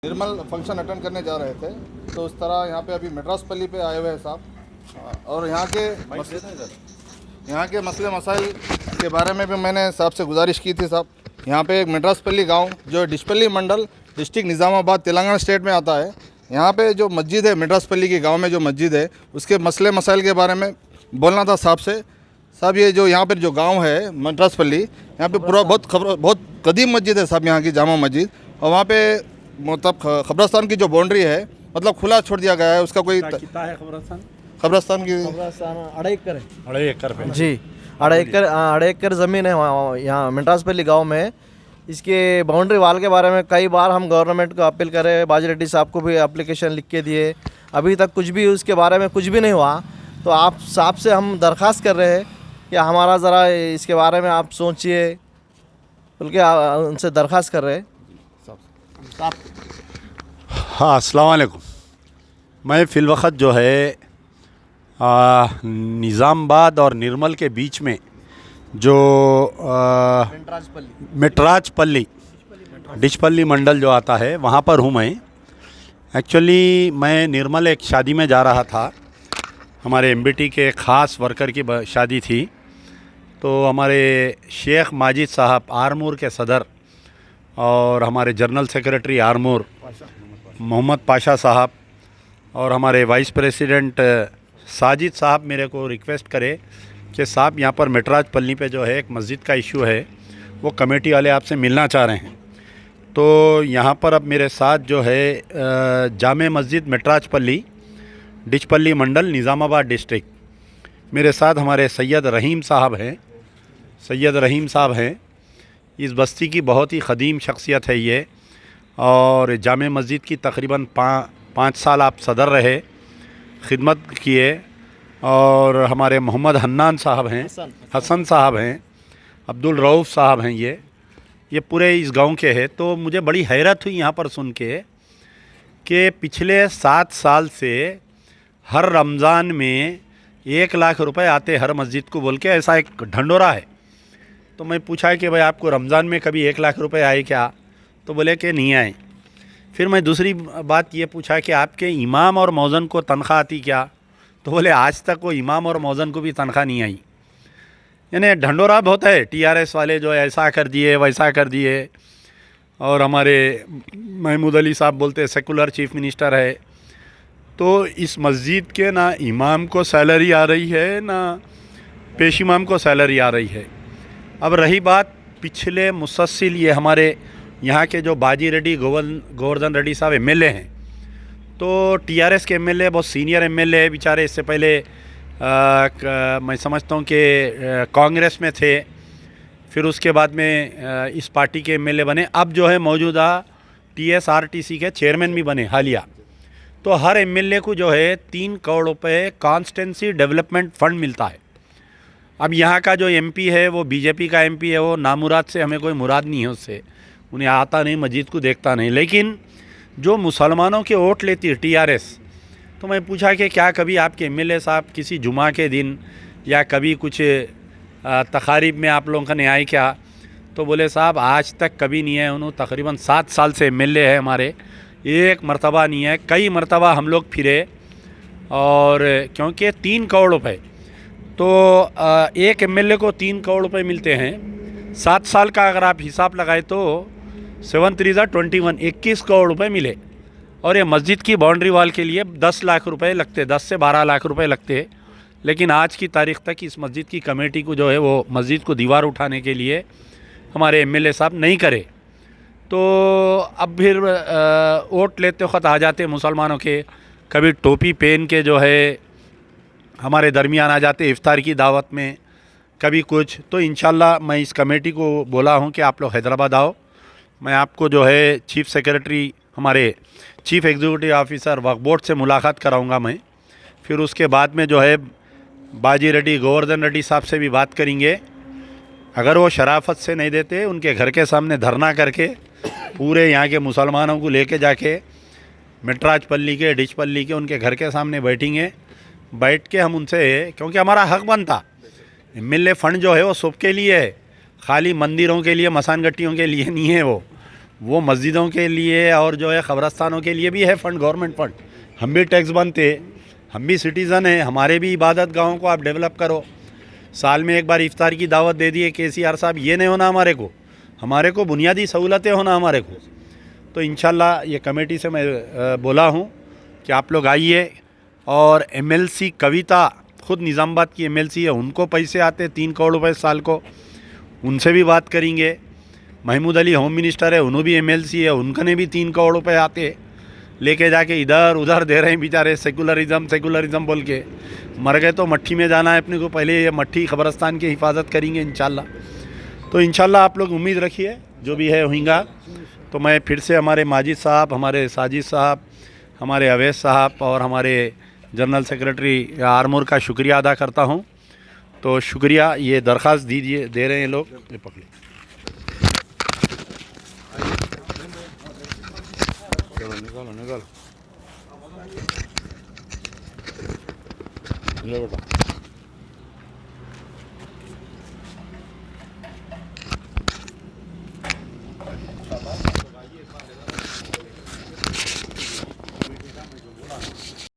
निर्मल function attend करने जा रहे थे, तो उस तरह यहाँ पे अभी मेड्रासपल्ली पे आए हुए हैं साहब। और यहाँ के मसले मसाइल के बारे में भी मैंने साहब से गुजारिश की थी साहब। यहाँ पे एक मेड्रासपल्ली गांव जो डिचपल्ली मंडल डिस्ट्रिक्ट निज़ामाबाद तेलंगाना स्टेट में आता है, यहाँ पे जो मस्जिद है मेड्रासपल्ली की गांव में जो मस्जिद है उसके मसले मसाइल के बारे में बोलना था साहब से। साहब ये जो यहाँ पर जो गांव है मेड्रासपल्ली, यहाँ पे पूरा बहुत कदीम मस्जिद है साहब, यहाँ की जामा मस्जिद। और वहाँ पे मतलब खबरस्तान की जो बाउंड्री है मतलब खुला छोड़ दिया गया है, उसका कोई कितना है खबरस्तान की 2.5 एकड़ पे जी 2.5 एकड़ ज़मीन है यहाँ मेड्रासपल्ली गांव में। इसके बाउंड्री वाल के बारे में कई बार हम गवर्नमेंट को अपील करे, बाजी रेड्डी साहब को भी एप्लीकेशन लिख के दिए, अभी तक कुछ भी उसके बारे में कुछ भी नहीं हुआ। तो आप साहब से हम दरख्वास्त कर रहे हैं कि हमारा ज़रा इसके बारे में आप सोचिए, बल्कि उनसे दरख्वास्त कर रहे हैं। हाँ, अस्सलाम वालेकुम। मैं फ़िलवक़्त जो है निज़ामाबाद और निर्मल के बीच में जो मेट्राजपल्ली डिचपल्ली मंडल जो आता है वहाँ पर हूँ मैं। एक्चुअली मैं निर्मल एक शादी में जा रहा था, हमारे एमबीटी के ख़ास वर्कर की शादी थी। तो हमारे शेख माजिद साहब आरमूर के सदर और हमारे जनरल सेक्रेटरी आरमूर मोहम्मद पाशा साहब और हमारे वाइस प्रेसिडेंट साजिद साहब मेरे को रिक्वेस्ट करे कि साहब यहाँ पर मेट्राजपल्ली पे जो है एक मस्जिद का इशू है, वो कमेटी वाले आपसे मिलना चाह रहे हैं। तो यहाँ पर अब मेरे साथ जो है जामे मस्जिद मेट्राजपल्ली डिचपल्ली मंडल निज़ामाबाद डिस्ट्रिक्ट, मेरे साथ हमारे सैयद रहीम साहब हैं। इस बस्ती की बहुत ही ख़दीम शख्सियत है ये, और जामे मस्जिद की तकरीबन 5 साल आप सदर रहे, ख़िदमत किए। और हमारे मोहम्मद हन्नान साहब हैं, हसन साहब हैं, अब्दुल रऊफ़ साहब हैं, ये पूरे इस गांव के हैं। तो मुझे बड़ी हैरत हुई यहाँ पर सुन के कि पिछले 7 साल से हर रमज़ान में 1 लाख रुपए आते हर मस्जिद को बोल के, ऐसा एक ढंडोरा है। तो मैं पूछा कि भाई आपको रमज़ान में कभी 1 लाख रुपए आए क्या? तो बोले कि नहीं आए। फिर मैं दूसरी बात ये पूछा कि आपके इमाम और मौज़न को तनख्वाह आती क्या? तो बोले आज तक वो इमाम और मौज़न को भी तनख्वाह नहीं आई। यानी ढंडोरा बहुत है, टीआरएस वाले जो ऐसा कर दिए वैसा कर दिए। और हमारे महमूद अली साहब बोलते सेकुलर चीफ़ मिनिस्टर है। तो इस मस्जिद के ना इमाम को सैलरी आ रही है ना पेश इमाम को सैलरी आ रही है। अब रही बात पिछले मुसलसिल ये हमारे यहाँ के जो बाजी रेड्डी गोवर्धन रेड्डी साहब एमएलए हैं, तो टीआरएस के एमएलए बहुत सीनियर एमएलए है बेचारे। इससे पहले मैं समझता हूँ कि कांग्रेस में थे, फिर उसके बाद में इस पार्टी के एमएलए बने, अब जो है मौजूदा टीएसआरटीसी के चेयरमैन भी बने हालिया। तो हर एमएलए को जो है 3 करोड़ रुपए कॉन्स्टिट्यूंसी डेवलपमेंट फंड मिलता है। अब यहाँ का जो एमपी है वो बीजेपी का एमपी है, वो नामुराद से हमें कोई मुराद नहीं है उससे, उन्हें आता नहीं, मस्जिद को देखता नहीं। लेकिन जो मुसलमानों के वोट लेती है टीआरएस, तो मैं पूछा कि क्या कभी आपके एमएलए साहब किसी जुमा के दिन या कभी कुछ तकारीब में आप लोगों का नहीं आए क्या? तो बोले साहब आज तक कभी नहीं है। उन्होंने तकरीबन 7 साल से एमएलए है हमारे, एक मरतबा नहीं है। कई मरतबा हम लोग फिरे, और क्योंकि 3 करोड़ रुपये तो एक एमएलए को 3 करोड़ रुपए मिलते हैं। 7 साल का अगर आप हिसाब लगाए तो 7 3 21 21 करोड़ रुपए मिले। और ये मस्जिद की बाउंड्री वाल के लिए 10 लाख रुपए लगते, 10 से 12 लाख रुपए लगते। लेकिन आज की तारीख़ तक इस मस्जिद की कमेटी को जो है वो मस्जिद को दीवार उठाने के लिए हमारे एमएलए साहब नहीं करे। तो अब फिर वोट लेते वक्त आ जाते मुसलमानों के, कभी टोपी पहन के जो है हमारे दरमियान आ जाते इफ्तार की दावत में, कभी कुछ। तो इंशाल्लाह मैं इस कमेटी को बोला हूं कि आप लोग हैदराबाद आओ, मैं आपको जो है चीफ़ सेक्रेटरी हमारे चीफ़ एग्जीक्यूटिव ऑफिसर वक्फ बोर्ड से मुलाकात कराऊंगा मैं। फिर उसके बाद में जो है बाजी रेड्डी गोवर्धन रेड्डी साहब से भी बात करेंगे। अगर वो शराफत से नहीं देते, उनके घर के सामने धरना करके पूरे यहाँ के मुसलमानों को लेके जाके मेट्राजपल्ली के डिचपल्ली के उनके घर के सामने बैठेंगे। बैठ के हम उनसे, क्योंकि हमारा हक बनता, एमएलए फ़ंड जो है वो सबके लिए है, खाली मंदिरों के लिए मसान गट्टियों के लिए नहीं है वो। वो मस्जिदों के लिए और जो है क़ब्रस्तानों के लिए भी है फ़ंड, गवर्नमेंट फ़ंड। हम भी टैक्स बनते, हम भी सिटीज़न हैं, हमारे भी इबादत गाहों को आप डेवलप करो। साल में एक बार इफ्तार की दावत दे दिए KCR साहब, ये नहीं होना हमारे को बुनियादी सहूलतें होना हमारे को। तो इंशाल्लाह ये कमेटी से मैं बोला हूँ कि आप लोग आइए। और MLC कविता ख़ुद निज़ामाबाद की MLC है, उनको पैसे आते 3 करोड़ रुपए साल को, उनसे भी बात करेंगे। महमूद अली होम मिनिस्टर है, उन्होंने भी MLC है, उनके भी 3 करोड़ रुपए आते, लेके जाके इधर उधर दे रहे हैं बेचारे। सेकुलरिज़म बोल के मर गए तो मट्ठी में जाना है अपने को, पहले ये मट्ठी क़ब्रस्तान की हिफाजत करेंगे इंशाल्लाह। तो इंशाल्लाह आप लोग उम्मीद रखिए, जो भी है होगा। तो मैं फिर से हमारे माजिद साहब, हमारे साजिद साहब, हमारे अवैस साहब और हमारे जनरल सेक्रेटरी आरमूर का शुक्रिया अदा करता हूँ। तो शुक्रिया, ये दरख्वास्त दे रहे हैं लोग। ये पकड़िए, निकालो। ले बेटा।